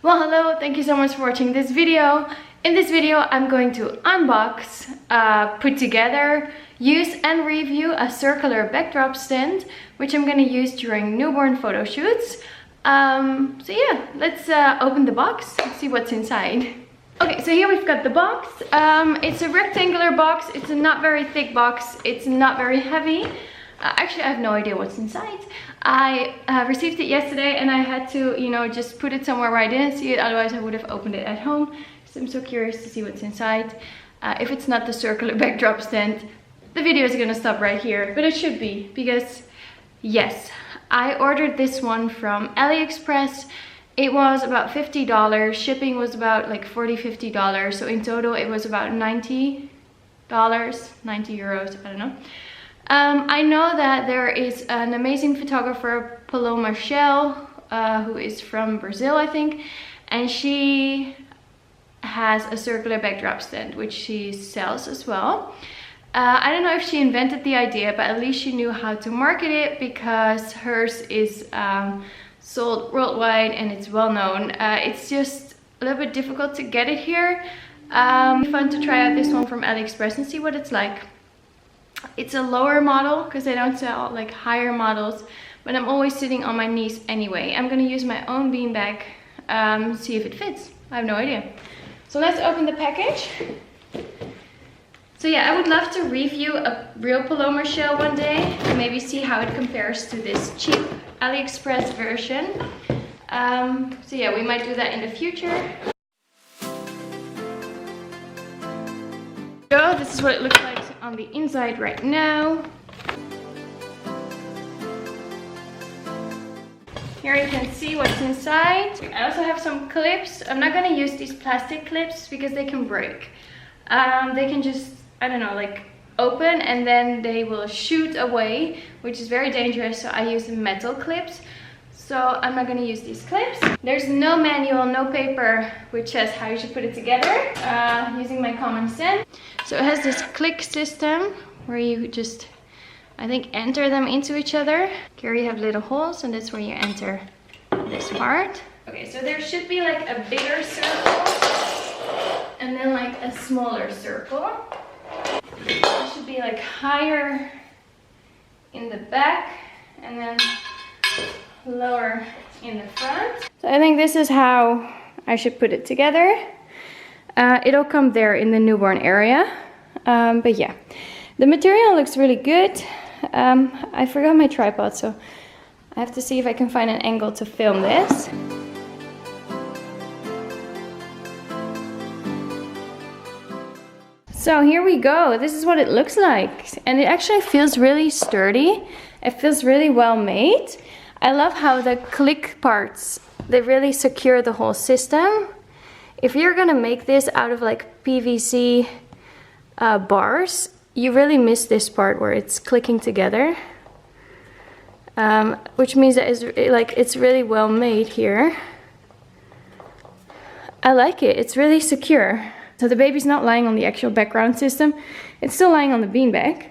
Well, hello, thank you so much for watching this video. In this video, I'm going to unbox, put together, use and review a circular backdrop stand, which I'm going to use during newborn photo shoots. So yeah, let's open the box and see what's inside. Okay, so here we've got the box. It's a rectangular box. It's a not very thick box. It's not very heavy. Actually, I have no idea what's inside. I received it yesterday and I had to, just put it somewhere where I didn't see it. Otherwise, I would have opened it at home. So I'm so curious to see what's inside. If it's not the circular backdrop stand, the video is gonna stop right here. But it should be, because yes, I ordered this one from Aliexpress. It was about $50. Shipping was about like $40–50. So in total, it was about $90, 90 euros, I don't know. I know that there is an amazing photographer, Paloma Shell, who is from Brazil, I think, and she has a circular backdrop stand, which she sells as well. I don't know if she invented the idea, but at least she knew how to market it, because hers is sold worldwide and it's well known. It's just a little bit difficult to get it here. Fun to try out this one from Aliexpress and see what it's like. It's a lower model because they don't sell like higher models, but I'm always sitting on my knees anyway. I'm gonna use my own beanbag, see if it fits. I have no idea. So let's open the package. So yeah, I would love to review a real Paloma shell one day and maybe see how it compares to this cheap AliExpress version. So yeah, we might do that in the future. So this is what it looks like on the inside right now. Here you can see what's inside. I also have some clips. I'm not gonna use these plastic clips because they can break. They can just, I don't know, like open and then they will shoot away, which is very dangerous. So I use metal clips. So I'm not gonna use these clips. There's no manual, no paper, which says how you should put it together, using my common sense. So it has this click system where you just, I think, enter them into each other. Here you have little holes and that's where you enter this part. Okay, so there should be like a bigger circle and then like a smaller circle. It should be like higher in the back and then lower in the front. So I think this is how I should put it together. It'll come there in the newborn area. But yeah, the material looks really good. I forgot my tripod, so I have to see if I can find an angle to film this. So here we go. This is what it looks like. And it actually feels really sturdy. It feels really well made. I love how the click parts, they really secure the whole system. If you're gonna make this out of like PVC bars, you really miss this part where it's clicking together. Which means that it's really well made here. I like it, it's really secure. So the baby's not lying on the actual background system, it's still lying on the beanbag.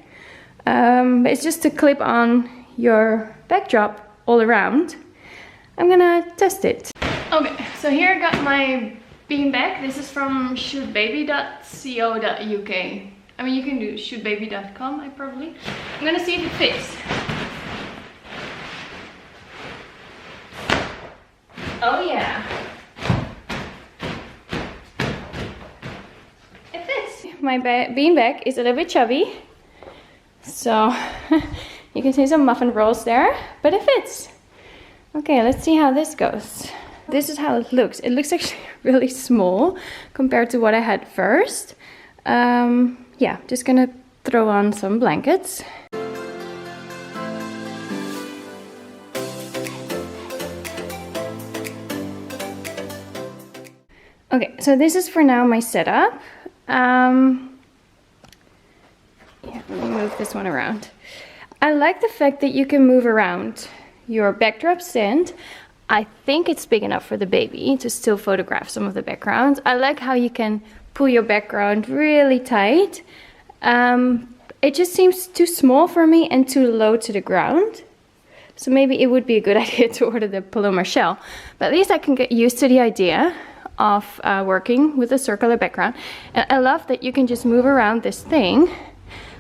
But it's just to clip on your backdrop all around. I'm gonna test it. Okay, so here I got my beanbag. This is from shootbaby.co.uk. I mean, you can do shootbaby.com, I'm gonna see if it fits. Oh yeah. It fits. My beanbag is a little bit chubby, so you can see some muffin rolls there, but it fits. Okay, let's see how this goes. This is how it looks. It looks actually really small compared to what I had first. Yeah, just gonna throw on some blankets. Okay, so this is for now my setup. Yeah, let me move this one around. I like the fact that you can move around your backdrop stand. I think it's big enough for the baby to still photograph some of the backgrounds. I like how you can pull your background really tight. It just seems too small for me and too low to the ground. So maybe it would be a good idea to order the Paloma shell. But at least I can get used to the idea of working with a circular background. And I love that you can just move around this thing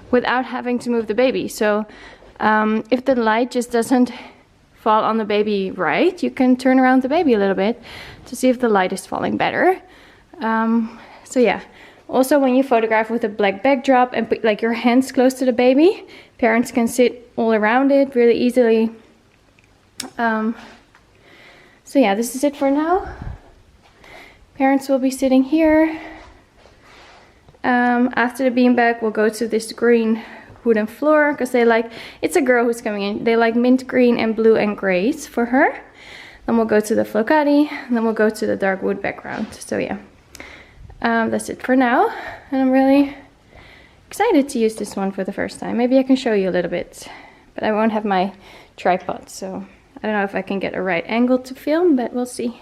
without having to move the baby. So if the light just doesn't fall on the baby right, you can turn around the baby a little bit to see if the light is falling better. So yeah, also when you photograph with a black backdrop and put like your hands close to the baby, parents can sit all around it really easily. So yeah, this is it for now. Parents will be sitting here. After the beanbag, we'll go to this green wooden floor because they like, it's a girl who's coming in, they like mint green and blue and grays for her. Then we'll go to the flocati, and then we'll go to the dark wood background. So yeah, that's it for now. And I'm really excited to use this one for the first time. Maybe I can show you a little bit, but I won't have my tripod, so I don't know if I can get a right angle to film, but we'll see.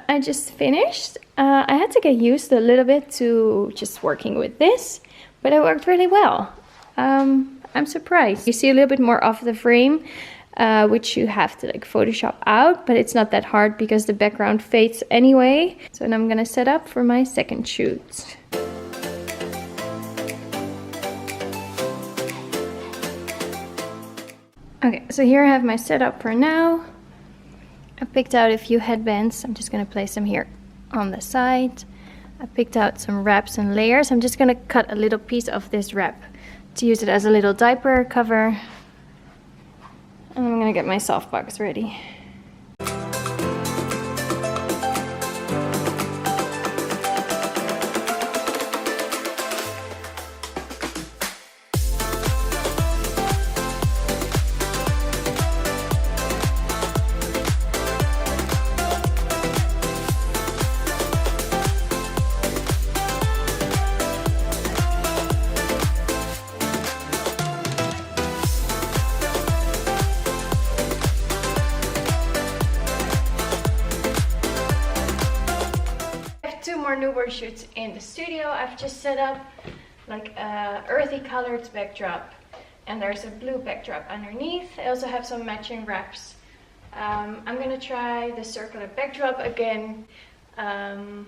I just finished. I had to get used a little bit to just working with this, but it worked really well. I'm surprised. You see a little bit more of the frame, which you have to like Photoshop out, but it's not that hard because the background fades anyway. So now I'm gonna set up for my second shoot. Okay, so here I have my setup for now. I picked out a few headbands. I'm just going to place them here on the side. I picked out some wraps and layers. I'm just going to cut a little piece of this wrap to use it as a little diaper cover. And I'm going to get my softbox ready. Newborn shoots in the studio. I've just set up like a earthy colored backdrop, and there's a blue backdrop underneath. I also have some matching wraps. I'm gonna try the circular backdrop again. Yeah,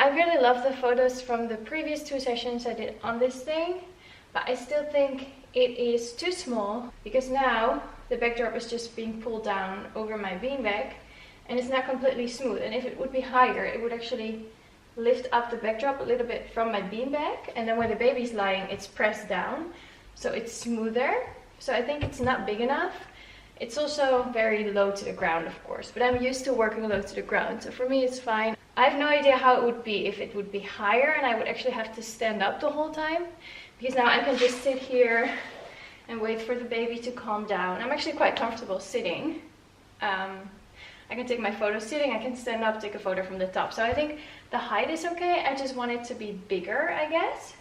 I really love the photos from the previous 2 sessions I did on this thing, but I still think it is too small because now the backdrop is just being pulled down over my beanbag. And it's not completely smooth, and if it would be higher, it would actually lift up the backdrop a little bit from my beanbag, and then when the baby's lying, it's pressed down, so it's smoother. So I think it's not big enough. It's also very low to the ground, of course, but I'm used to working low to the ground, so for me it's fine. I have no idea how it would be if it would be higher and I would actually have to stand up the whole time, because now I can just sit here and wait for the baby to calm down. I'm actually quite comfortable sitting. I can take my photo sitting, I can stand up, take a photo from the top. So I think the height is okay, I just want it to be bigger, I guess.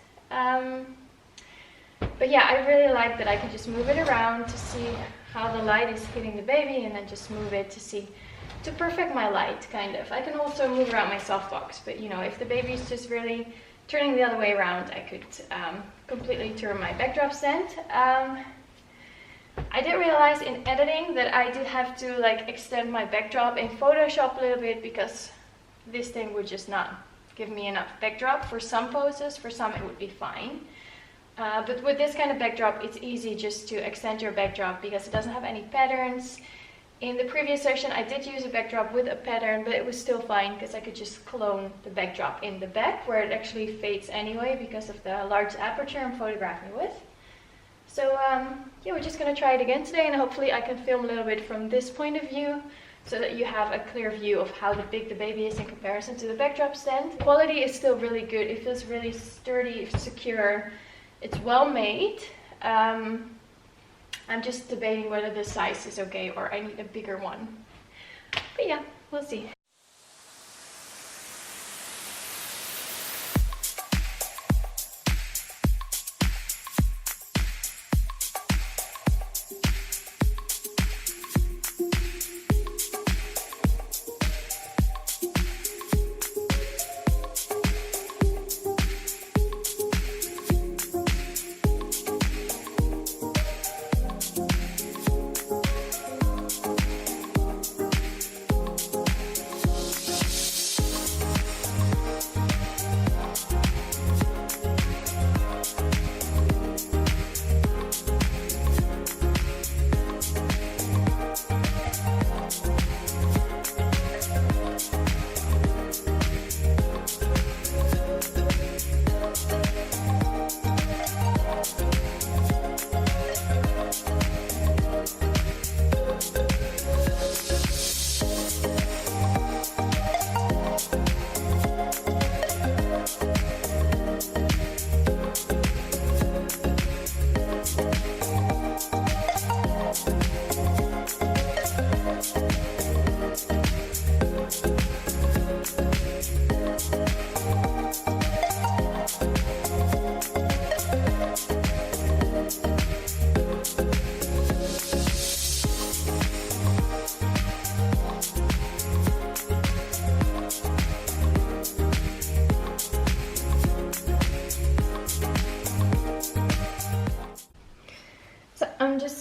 But yeah, I really like that I can just move it around to see how the light is hitting the baby, and then just move it to perfect my light, kind of. I can also move around my softbox, but you know, if the baby is just really turning the other way around, I could completely turn my backdrop stand. I did realize in editing that I did have to like extend my backdrop in Photoshop a little bit, because this thing would just not give me enough backdrop for some poses. For some it would be fine. But with this kind of backdrop, it's easy just to extend your backdrop because it doesn't have any patterns. In the previous session I did use a backdrop with a pattern, but it was still fine because I could just clone the backdrop in the back where it actually fades anyway because of the large aperture I'm photographing with. So yeah, we're just gonna try it again today, and hopefully I can film a little bit from this point of view so that you have a clear view of how big the baby is in comparison to the backdrop stand. The quality is still really good. It feels really sturdy, secure. It's well made. I'm just debating whether the size is okay or I need a bigger one. But yeah, we'll see.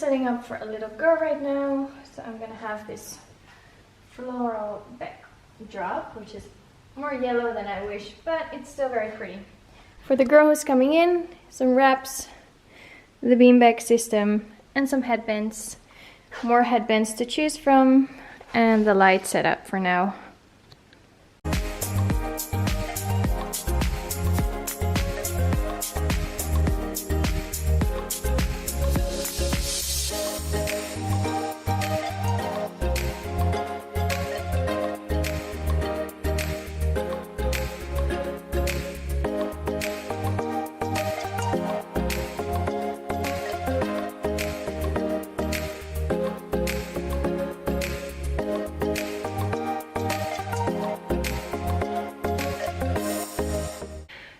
setting up for a little girl right now. So I'm gonna have this floral backdrop, which is more yellow than I wish, but it's still very pretty. For the girl who's coming in, some wraps, the beanbag system, and some headbands. More headbands to choose from, and the light setup for now.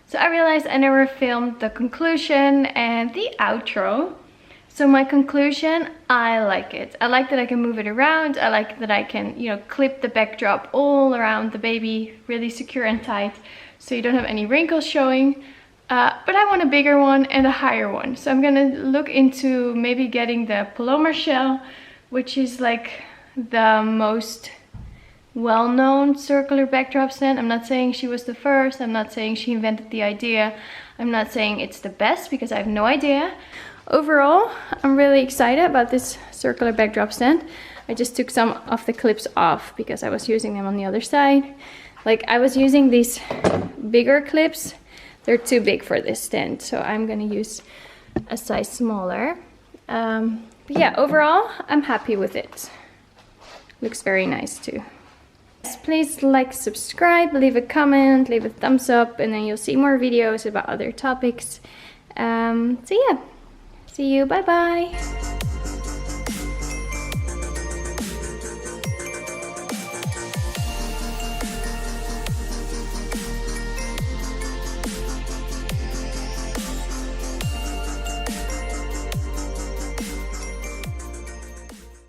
So I realized I never filmed the conclusion and the outro. So my conclusion, I like it. I like that I can move it around. I like that I can, you know, clip the backdrop all around the baby, really secure and tight, so you don't have any wrinkles showing. But I want a bigger one and a higher one. So I'm gonna look into maybe getting the Paloma shell, which is like the most well-known circular backdrop stand. I'm not saying she was the first, I'm not saying she invented the idea, I'm not saying it's the best, because I have no idea. Overall, I'm really excited about this circular backdrop stand. I just took some of the clips off because I was using them on the other side. Like, I was using these bigger clips, they're too big for this stand, so I'm gonna use a size smaller. But yeah, overall, I'm happy with it. Looks very nice too. Please like, subscribe, leave a comment, leave a thumbs up, and then you'll see more videos about other topics. So yeah, see you, bye bye.